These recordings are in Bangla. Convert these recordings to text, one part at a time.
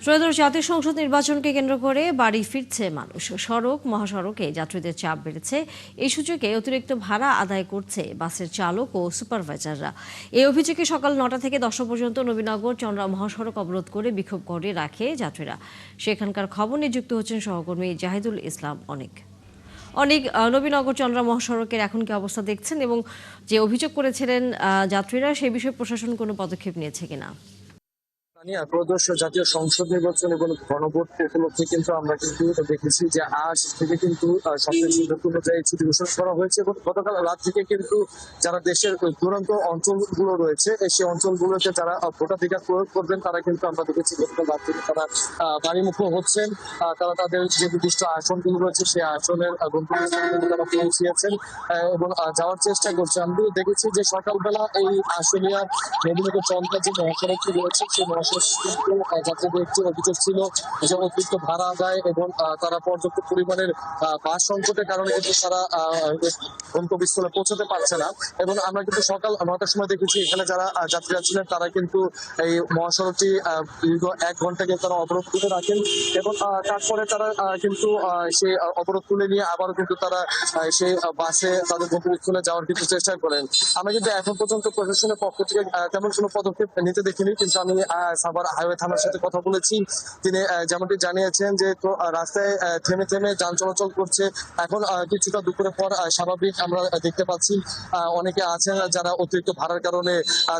ত্রয়োদশ জাতীয় সংসদ নির্বাচনকে কেন্দ্র করে বাড়ি ফিরছে মানুষ। সড়ক মহাসড়কে যাত্রীদের চাপ বেড়েছে। এই সুযোগে অতিরিক্ত ভাড়া আদায় করছে বাসের চালক ও সুপারভাইজাররা। এই অভিযোগে সকাল 9টা থেকে 10টা পর্যন্ত নবীনগর চন্দ্রা মহাসড়ক অবরোধ করে বিক্ষোভ করে রাখে যাত্রীরা। সেখানকার খবর নিয়ে যুক্ত হচ্ছেন সহকর্মী জাহিদুল ইসলাম অনেক। নবীনগর চন্দ্রা মহাসড়কের এখন কি অবস্থা দেখছেন, এবং যে অভিযোগ করেছিলেন যাত্রীরা সেই বিষয়ে প্রশাসন কোনো পদক্ষেপ নিয়েছে কিনা? ত্রয়োদশ জাতীয় সংসদ নির্বাচন এবং গণভোট উপলক্ষে কিন্তু আমরা কিন্তু দেখেছি যে আজ থেকে কিন্তু সরকারি সিদ্ধান্ত অনুযায়ী ছুটি ঘোষণা করা হয়েছে এবং গতকাল রাত থেকে কিন্তু যারা দেশের দুরন্ত অঞ্চলগুলো রয়েছে সেই অঞ্চলগুলোতে যারা ভোটাধিকার প্রয়োগ করবেন তারা কিন্তু আমরা দেখেছি গতকাল রাত থেকে তারা বাড়িমুখ হচ্ছেন। তারা তাদের যে নির্দিষ্ট আসনগুলো রয়েছে সেই আসনের গন্তব্যস্থলে কিন্তু তারা পৌঁছিয়েছেন এবং যাওয়ার চেষ্টা করছে। আমি দেখেছি যে সকালবেলা এই আশুলিয়া নবীনগর চন্দ্রা যে মহাসড়কটি রয়েছে সেই মহাসড়ক যাত্রীদের একটি অভিযোগ ছিল যে অতিরিক্ত ভাড়া আদায় এবং তারা পর্যাপ্ত পরিমাণের বাস সংকটের কারণে কিন্তু তারা গন্তব্যস্থলে পৌঁছতে পারছে না। এবং আমরা কিন্তু সকাল 9টার সময় দেখেছি এখানে যারা যাত্রীরা ছিলেন তারা কিন্তু এই মহাসড়কটি দীর্ঘ 1 ঘন্টা কিন্তু তারা অবরোধ করে রাখেন এবং তারপরে তারা কিন্তু সেই অবরোধ তুলে নিয়ে আবারও কিন্তু তারা সেই বাসে তাদের গন্তব্যস্থলে যাওয়ার কিন্তু চেষ্টা করেন। আমরা কিন্তু এখন পর্যন্ত প্রশাসনের পক্ষ থেকে তেমন কোনো পদক্ষেপ নিতে দেখিনি, কিন্তু আমি সাভার হাইওয়ে থানার সাথে কথা বলেছি। তিনি যেমনটি জানিয়েছেন যে রাস্তায় থেমে থেমে যান চলাচল করছে। এখন কিছুটা দুপুরের পর স্বাভাবিক আমরা দেখতে পাচ্ছি অনেকে আছেন যারা অতিরিক্ত ভাড়ার কারণে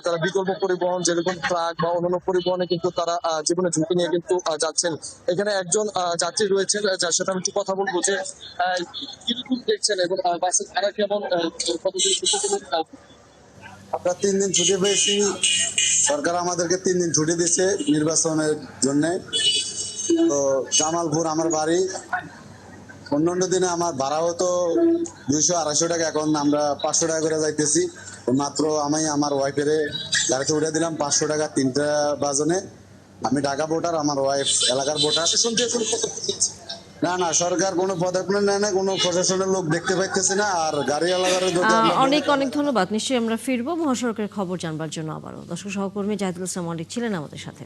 তারা বিকল্প পরিবহন যেরকম ট্রাক বা অন্যান্য পরিবহনে কিন্তু তারা জীবনে ঝুঁকি নিয়ে কিন্তু যাচ্ছেন। এখানে একজন যাত্রী রয়েছেন যার সাথে আমি একটু কথা বলবো যে কিরকম দেখছেন এবং বাসের ভাড়া কেমন আমরা 3 দিন ছুটি পেয়েছি। সরকার আমাদেরকে 3 দিন ছুটি দিচ্ছে নির্বাচনের জন্য। তো জামালপুর আমার বাড়ি। অন্যান্য দিনে আমার ভাড়া হতো 200-250 টাকা, এখন আমরা 500 টাকা করে যাইতেছি। মাত্র আমি আমার ওয়াইফের গাড়িতে উঠে দিলাম 500 টাকা 3টা বাজনে। আমি ঢাকা ভোটার, আমার ওয়াইফ এলাকার ভোটার। না, সরকার কোনো পদক্ষেপ নেয় না, কোনো প্রশাসনের লোক দেখতে পাইতেছে না। আর গাড়ি এলাকার অনেক অনেক ধন্যবাদ। নিশ্চয়ই আমরা ফিরবো মহাসড়কের খবর জানবার জন্য আবারও। দর্শক, সহকর্মী জাহিদুল ইসলাম অনেক ছিলেন আমাদের সাথে।